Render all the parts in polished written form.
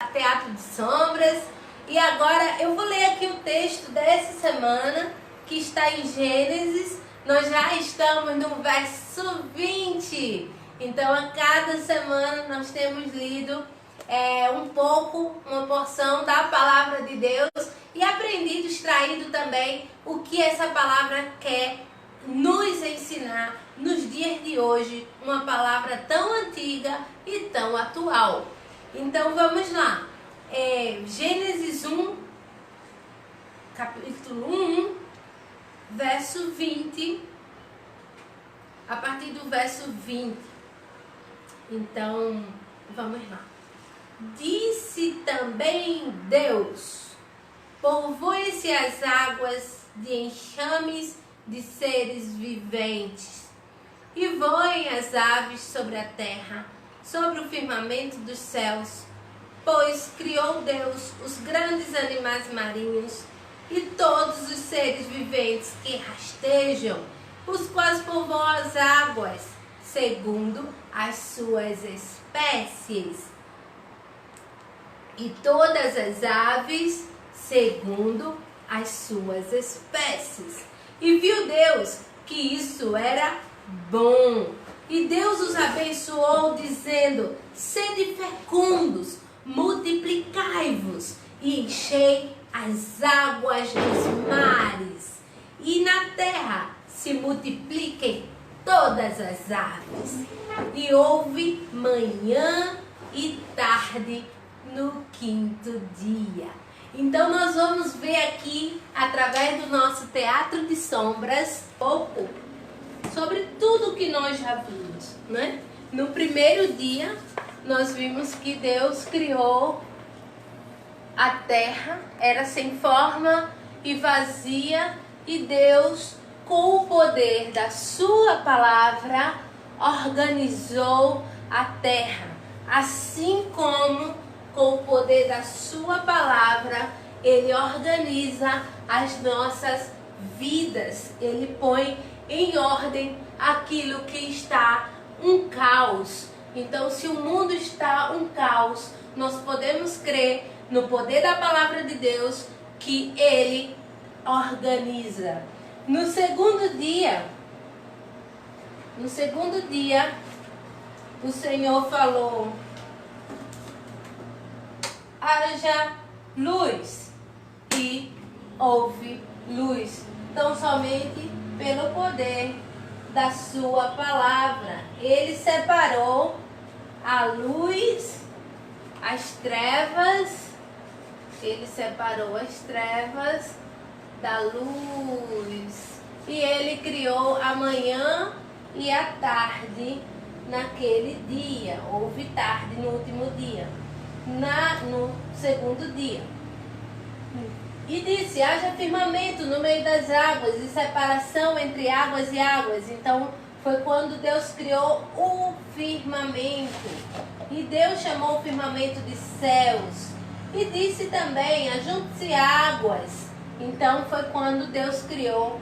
Teatro de Sombras. E agora eu vou ler aqui o texto dessa semana, que está em Gênesis. Nós já estamos no verso 20. Então a cada semana nós temos lido um pouco, uma porção da palavra de Deus e aprendido, extraído também o que essa palavra quer nos ensinar nos dias de hoje, uma palavra tão antiga e tão atual. Então vamos lá, Gênesis 1, capítulo 1, verso 20, a partir do verso 20. Então vamos lá. Disse também Deus: povoem-se as águas de enxames de seres viventes, e voem as aves sobre a terra, sobre o firmamento dos céus, pois criou Deus os grandes animais marinhos e todos os seres viventes que rastejam, os quais povoam as águas, segundo as suas espécies, e todas as aves, segundo as suas espécies. E viu Deus que isso era bom. E Deus os abençoou, dizendo: sede fecundos, multiplicai-vos e enchei as águas dos mares, e na terra se multipliquem todas as aves. E houve manhã e tarde no quinto dia. Então nós vamos ver aqui, através do nosso Teatro de Sombras, pouco sobre tudo que nós já vimos, né? No primeiro dia, nós vimos que Deus criou a terra, era sem forma e vazia, e Deus, com o poder da sua palavra, organizou a terra. Assim como com o poder da sua palavra, Ele organiza as nossas vidas. Ele põe em ordem aquilo que está um caos. Então, se o mundo está um caos, nós podemos crer no poder da palavra de Deus, que Ele organiza. No segundo dia, o Senhor falou: haja luz, e houve luz. Tão somente pelo poder da sua palavra. Ele separou a luz, as trevas. Ele separou as trevas da luz. E ele criou a manhã e a tarde naquele dia. Houve tarde no último dia. No segundo dia. E disse: haja firmamento no meio das águas e separação entre águas e águas. Então foi quando Deus criou o firmamento. E Deus chamou o firmamento de céus. E disse também: ajunte-se águas. Então foi quando Deus criou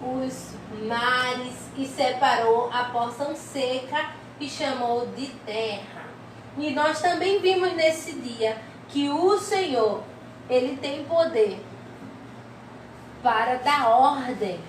os mares e separou a porção seca e chamou de terra. E nós também vimos nesse dia que o Senhor, Ele tem poder para dar ordem,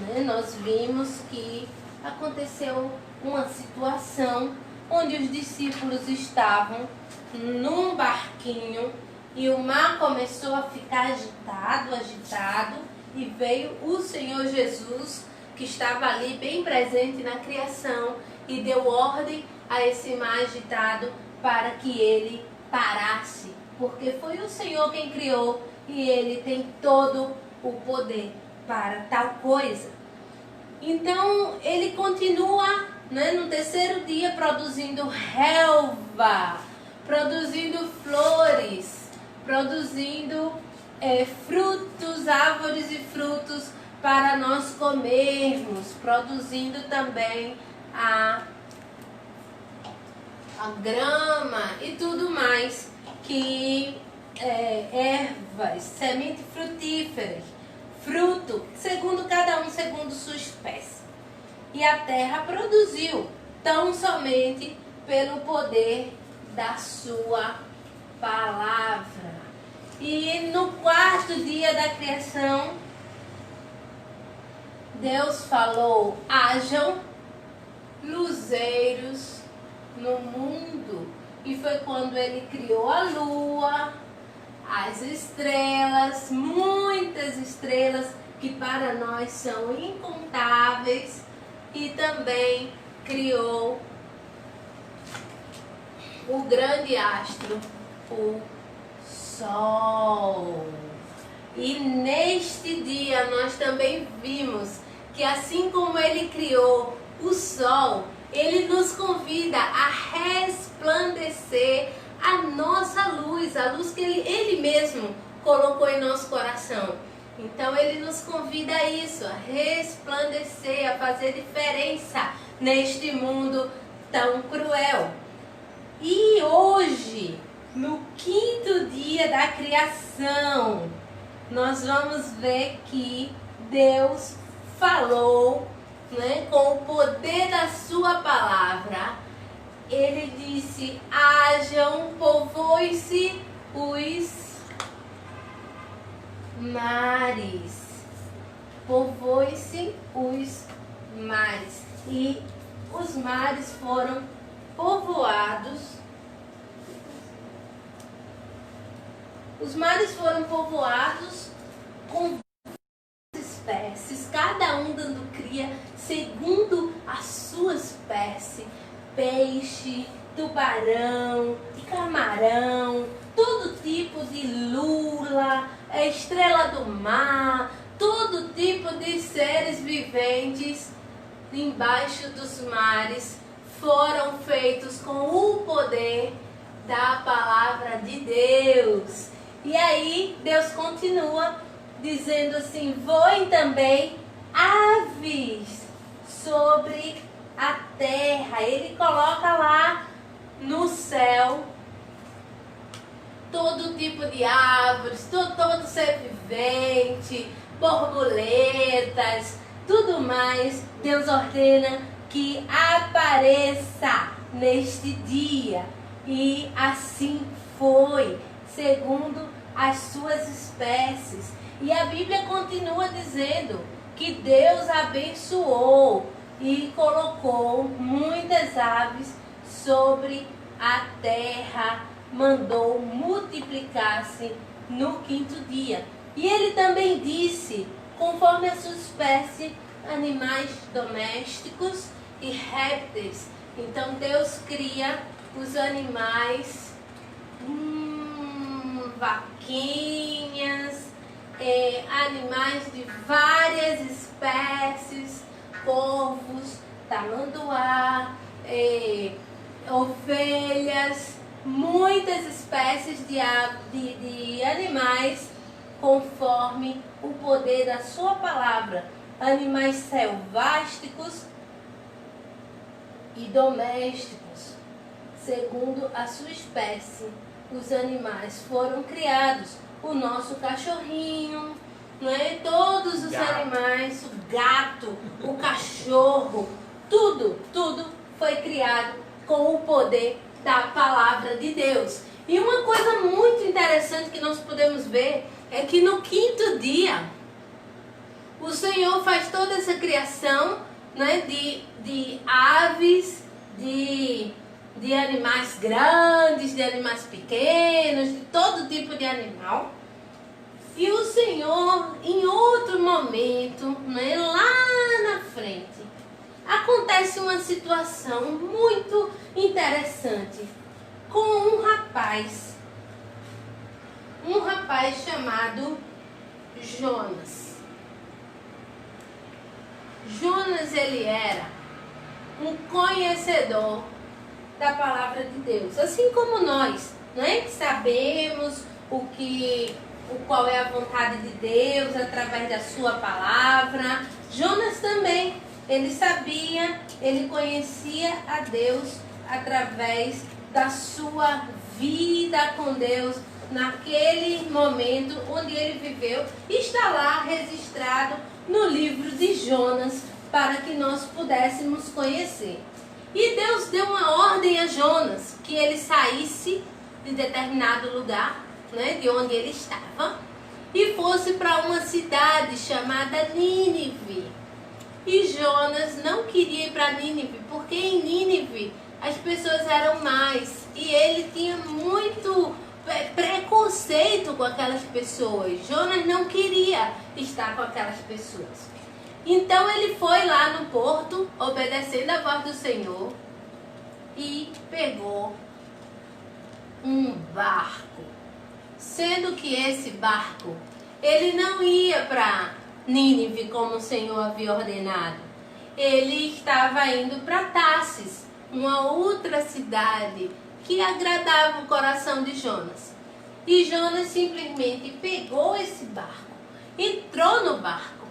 né? Nós vimos que aconteceu uma situação onde os discípulos estavam num barquinho e o mar começou a ficar agitado, e veio o Senhor Jesus, que estava ali bem presente na criação, e deu ordem a esse mar agitado para que ele parasse, porque foi o Senhor quem criou e Ele tem todo o poder para tal coisa. Então Ele continua, né, no terceiro dia produzindo relva, produzindo flores, produzindo frutos, árvores e frutos para nós comermos, produzindo também a grama e tudo mais, que ervas, sementes frutíferas, fruto, segundo cada um, segundo sua espécie. E a terra produziu, tão somente pelo poder da sua palavra. E no quarto dia da criação, Deus falou: hajam luzeiros no mundo. E foi quando ele criou a lua, as estrelas, muitas estrelas que para nós são incontáveis, e também criou o grande astro, o Sol. E neste dia nós também vimos que assim como ele criou o Sol, ele nos convida a resplandecer a nossa luz, a luz que ele mesmo colocou em nosso coração. Então ele nos convida a isso, a resplandecer, a fazer diferença neste mundo tão cruel. E hoje, no quinto dia da criação, nós vamos ver que Deus falou, né, com o poder da sua palavra. Ele disse: hajam, povoem-se os mares. Povoem-se os mares. E os mares foram povoados. Os mares foram povoados com espécies, cada um dando cria segundo a sua espécie: peixe, tubarão, camarão, todo tipo de lula, estrela do mar, todo tipo de seres viventes embaixo dos mares foram feitos com o poder da palavra de Deus. E aí Deus continua dizendo assim: voem também aves sobre a terra. Ele coloca lá no céu todo tipo de árvores, todo ser vivente, borboletas, tudo mais. Deus ordena que apareça neste dia. E assim foi, segundo as suas espécies. E a Bíblia continua dizendo que Deus abençoou e colocou muitas aves sobre a terra, mandou multiplicar-se no quinto dia. E ele também disse, conforme a sua espécie, animais domésticos e répteis. Então Deus cria os animais, vaquinhas, animais de várias espécies, corvos, tamanduá, ovelhas, muitas espécies de animais, conforme o poder da sua palavra, animais selvásticos e domésticos, segundo a sua espécie. Os animais foram criados, o nosso cachorrinho, né? Todos os animais, o gato, o cachorro, tudo foi criado com o poder da palavra de Deus. E uma coisa muito interessante que nós podemos ver é que no quinto dia o Senhor faz toda essa criação, né, de aves, de animais grandes, de animais pequenos, de todo tipo de animal. E o Senhor, em outro momento, né, lá na frente, acontece uma situação muito interessante com um rapaz chamado Jonas. Jonas, ele era um conhecedor da palavra de Deus, assim como nós, né? Sabemos qual é a vontade de Deus através da sua palavra. Jonas também, ele sabia, ele conhecia a Deus através da sua vida com Deus, naquele momento onde ele viveu, está lá registrado no livro de Jonas, para que nós pudéssemos conhecer. E Deus deu uma ordem a Jonas, que ele saísse de determinado lugar né, de onde ele estava e fosse para uma cidade chamada Nínive. E Jonas não queria ir para Nínive, porque em Nínive as pessoas eram más e ele tinha muito preconceito com aquelas pessoas. Jonas não queria estar com aquelas pessoas. Então ele foi lá no porto, obedecendo a voz do Senhor, e pegou um barco. Sendo que esse barco, ele não ia para Nínive como o Senhor havia ordenado. Ele estava indo para Tarsis, uma outra cidade que agradava o coração de Jonas. E Jonas simplesmente pegou esse barco, entrou no barco,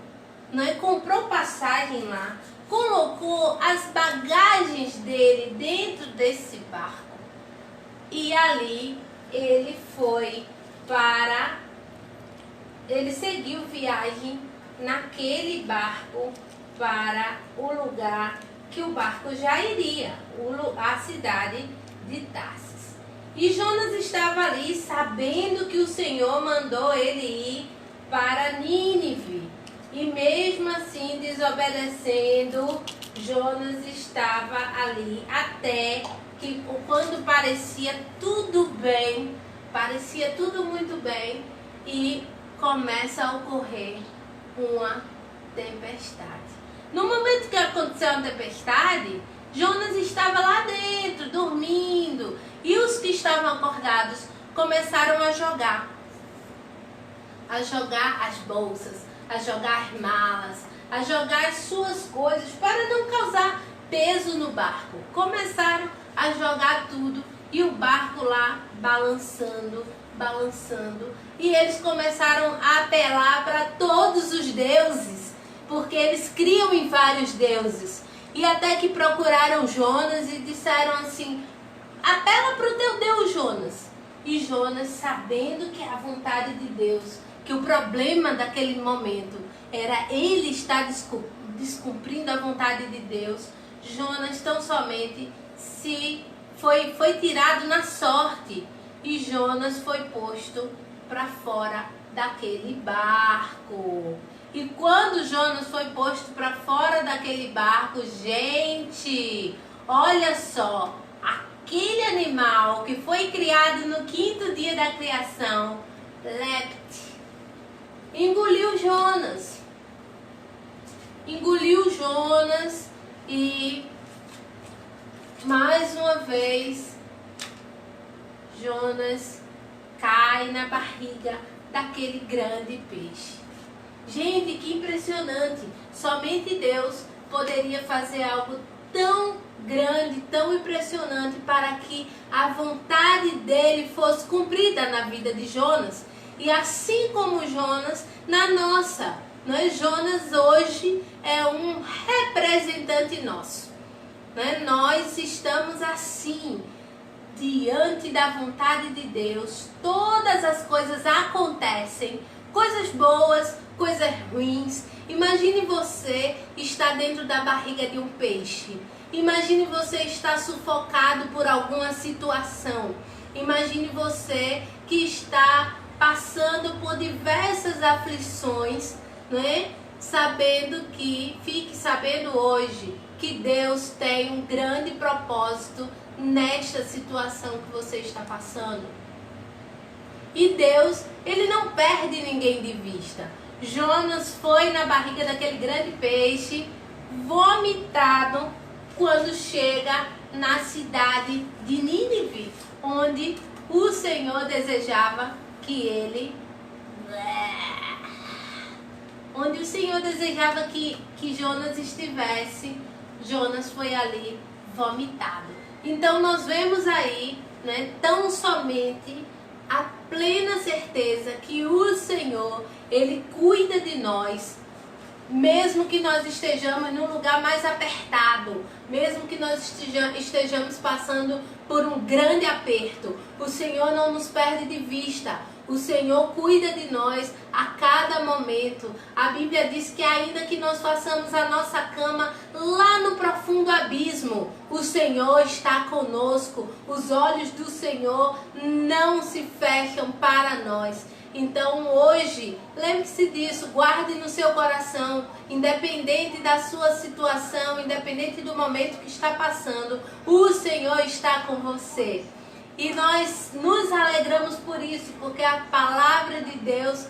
né, comprou passagem lá, colocou as bagagens dele dentro desse barco. E ali ele seguiu viagem naquele barco para o lugar que o barco já iria, a cidade de Tarsis. E Jonas estava ali sabendo que o Senhor mandou ele ir para Nínive. E mesmo assim, desobedecendo, Jonas estava ali até que quando parecia tudo bem, parecia tudo muito bem, e começa a ocorrer uma tempestade. No momento que aconteceu a tempestade, Jonas estava lá dentro, dormindo, e os que estavam acordados começaram a jogar as bolsas, a jogar as malas, a jogar as suas coisas para não causar peso no barco. Começaram a jogar tudo e o barco lá balançando, e eles começaram a apelar para todos os deuses, porque eles criam em vários deuses. E até que procuraram Jonas e disseram assim: apela para o teu Deus, Jonas. E Jonas, sabendo que é a vontade de Deus, que o problema daquele momento era ele estar descumprindo a vontade de Deus, Jonas tão somente foi tirado na sorte. E Jonas foi posto para fora daquele barco. E quando Jonas foi posto para fora daquele barco, gente, olha só, aquele animal que foi criado no 5º dia da criação, Lepte, engoliu Jonas. Engoliu Jonas e mais uma vez Jonas cai na barriga daquele grande peixe. Gente, que impressionante! Somente Deus poderia fazer algo tão grande, tão impressionante para que a vontade dele fosse cumprida na vida de Jonas. E assim como Jonas, na nossa. Jonas hoje é um representante nosso. Nós estamos assim, diante da vontade de Deus. Todas as coisas acontecem, coisas boas, coisas ruins. Imagine você estar dentro da barriga de um peixe. Imagine você estar sufocado por alguma situação. Imagine você que está passando por diversas aflições, fique sabendo hoje que Deus tem um grande propósito nesta situação que você está passando. E Deus, ele não perde ninguém de vista. Jonas foi na barriga daquele grande peixe, vomitado, quando chega na cidade de Nínive, onde o Senhor desejava que Jonas estivesse. Jonas foi ali vomitado. Então nós vemos aí, tão somente a plena certeza que o Senhor, ele cuida de nós mesmo que nós estejamos num lugar mais apertado, mesmo que nós estejamos passando por um grande aperto, o Senhor não nos perde de vista. O Senhor cuida de nós a cada momento. A Bíblia diz que ainda que nós façamos a nossa cama lá no profundo abismo, o Senhor está conosco. Os olhos do Senhor não se fecham para nós. Então hoje, lembre-se disso, guarde no seu coração, independente da sua situação, independente do momento que está passando, o Senhor está com você. E nós nos alegramos por isso, porque a palavra de Deus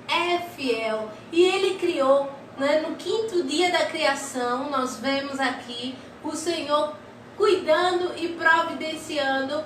é fiel. E Ele criou, né, no 5º dia da criação, nós vemos aqui o Senhor cuidando e providenciando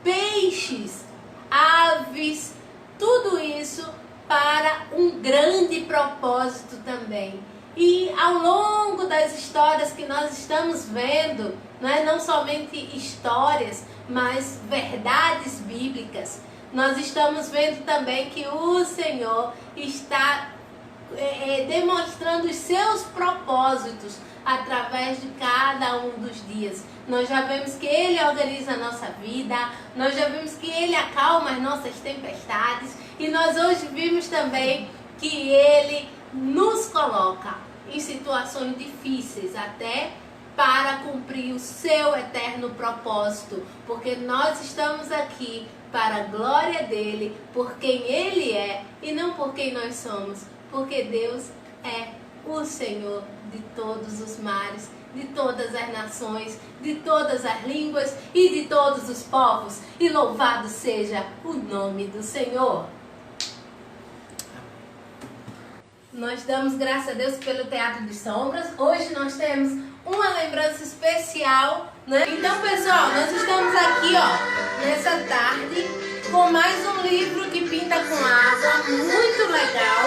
peixes, aves, tudo isso para um grande propósito também. E ao longo das histórias que nós estamos vendo, não somente histórias, mas verdades bíblicas, nós estamos vendo também que o Senhor está demonstrando os seus propósitos através de cada um dos dias. Nós já vemos que Ele organiza a nossa vida, nós já vimos que Ele acalma as nossas tempestades, e nós hoje vimos também que Ele nos coloca em situações difíceis, até para cumprir o seu eterno propósito, porque nós estamos aqui para a glória dEle, por quem Ele é e não por quem nós somos, porque Deus é o Senhor de todos os mares, de todas as nações, de todas as línguas e de todos os povos, e louvado seja o nome do Senhor. Nós damos graças a Deus pelo Teatro de Sombras. Hoje nós temos uma lembrança especial, né? Então, pessoal, nós estamos aqui, nessa tarde, com mais um livro que pinta com água, muito legal.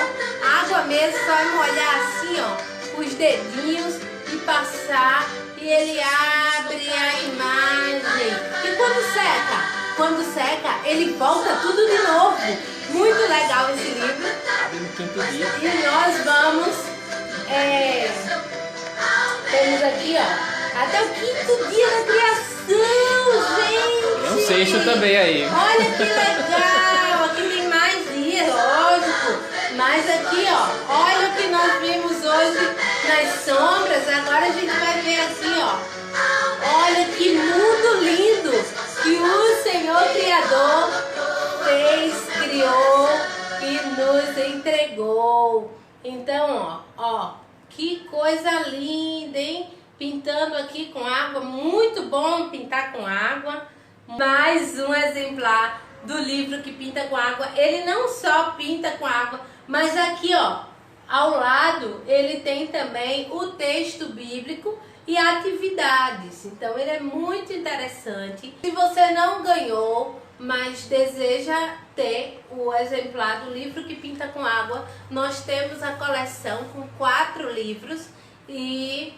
Água mesmo, só molhar assim, os dedinhos e passar, e ele abre a imagem. E quando seca, ele volta tudo de novo. Muito legal esse livro. Abre no 5º dia. E nós vamos, temos aqui, até o 5º dia da criação, gente. Tem um 6º também aí. Olha que legal, aqui tem mais dias, lógico. Mas aqui, olha o que nós vimos hoje nas sombras. Agora a gente vai ver aqui, olha que mundo lindo que o Senhor Criador criou e nos entregou. Então, que coisa linda, hein? Pintando aqui com água, muito bom pintar com água. Mais um exemplar do livro que pinta com água. Ele não só pinta com água, mas aqui, ao lado, ele tem também o texto bíblico e atividades. Então, ele é muito interessante. Se você não ganhou, mas deseja ter o exemplar do livro que pinta com água, nós temos a coleção com 4 livros e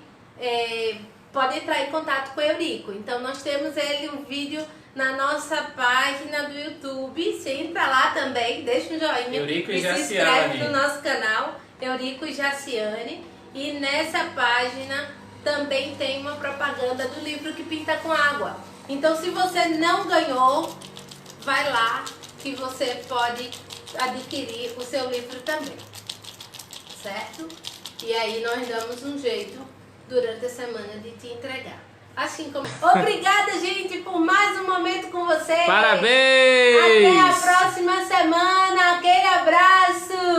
pode entrar em contato com o Eurico. Então nós temos um vídeo na nossa página do YouTube. Você entra lá também, deixa um joinha Eurico e se inscreve no nosso canal, Eurico e Jaciane. E nessa página também tem uma propaganda do livro que pinta com água. Então se você não ganhou, vai lá que você pode adquirir o seu livro também, certo? E aí nós damos um jeito durante a semana de te entregar. Assim como... Obrigada, gente, por mais um momento com vocês. Parabéns! Até a próxima semana. Aquele abraço!